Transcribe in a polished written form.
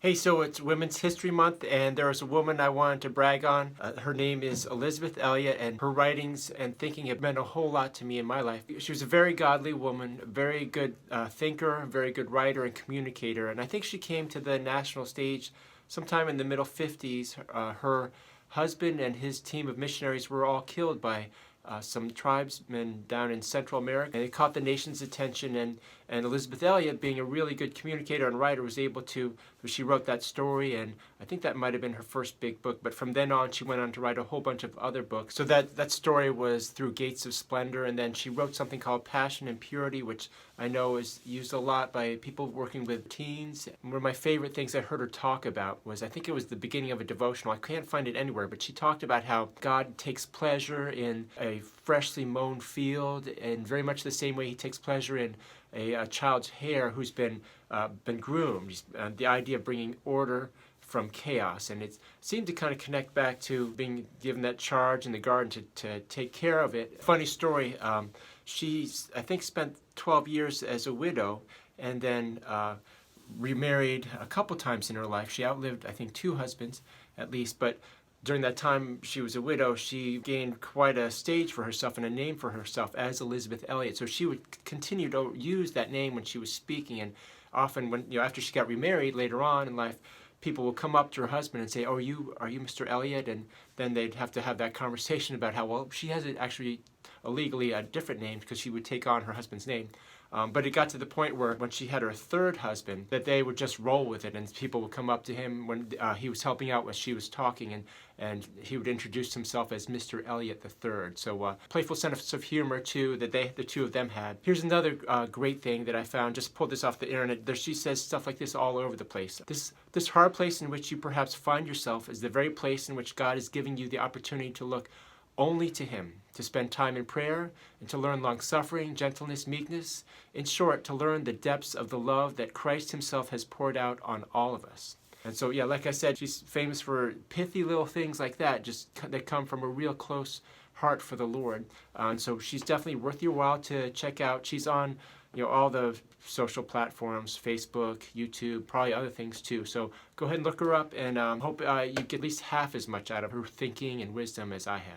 Hey, so it's Women's History Month, and there was a woman I wanted to brag on. Her name is Elisabeth Elliot, and her writings and thinking have meant a whole lot to me in my life. She was a very godly woman, a very good thinker, a very good writer and communicator, and I think she came to the national stage sometime in the middle 50s. Her husband and his team of missionaries were all killed by some tribesmen down in Central America, and it caught the nation's attention, and Elisabeth Elliot, being a really good communicator and writer, was able to, she wrote that story, and I think that might have been her first big book, but from then on she went on to write a whole bunch of other books. So that story was through Gates of Splendor, and then she wrote something called Passion and Purity, which I know is used a lot by people working with teens. One of my favorite things I heard her talk about was, I think it was the beginning of a devotional, I can't find it anywhere, but she talked about how God takes pleasure in a freshly mown field, and very much the same way he takes pleasure in a child's hair who's been groomed. The idea of bringing order from chaos, and it seemed to kind of connect back to being given that charge in the garden to take care of it. Funny story, she's, I think, spent 12 years as a widow, and then remarried a couple times in her life. She outlived, I think, 2 husbands at least, but during that time she was a widow, she gained quite a stage for herself and a name for herself as Elisabeth Elliot. So she would continue to use that name when she was speaking, and often when, after she got remarried later on in life, people will come up to her husband and say, "Oh, are you Mr. Elliot?" And then they'd have to have that conversation about how, well, she has actually illegally a different name because she would take on her husband's name. But it got to the point where when she had her 3rd husband, that they would just roll with it, and people would come up to him when he was helping out when she was talking, and he would introduce himself as Mr. Elliot III. So playful sense of humor too that the 2 of them had. Here's another great thing that I found. Just pulled this off the internet. She says stuff like this all over the place. This hard place in which you perhaps find yourself is the very place in which God is giving you the opportunity to look only to him, to spend time in prayer, and to learn long-suffering, gentleness, meekness. In short, to learn the depths of the love that Christ himself has poured out on all of us. And so, yeah, like I said, she's famous for pithy little things like that, just that come from a real close heart for the Lord. And so she's definitely worth your while to check out. She's on all the social platforms, Facebook, YouTube, probably other things too. So go ahead and look her up, and hope you get at least half as much out of her thinking and wisdom as I have.